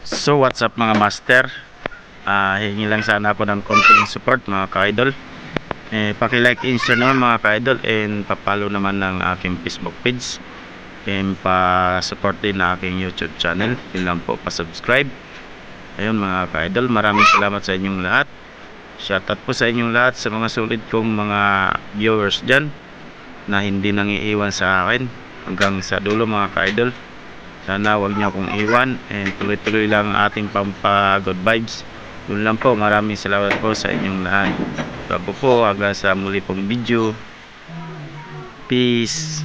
So what's up mga master, hingi lang sana ako ng konting support mga ka-idol. Paki-like and share naman mga ka-idol, and pa-follow naman ng aking Facebook page, and pa-support din na aking YouTube channel. Yun lang po, pa-subscribe. Ayun mga ka-idol, maraming salamat sa inyong lahat. Shoutout po sa inyong lahat, sa mga sulit kong mga viewers dyan na hindi nangiiwan sa akin hanggang sa dulo mga ka-idol. Sana huwag niyo akong iwan, and tuloy-tuloy lang ang ating good vibes. Yun lang po, maraming salamat po sa inyong lahat. Bago po, hanggang sa muli pong video. Peace.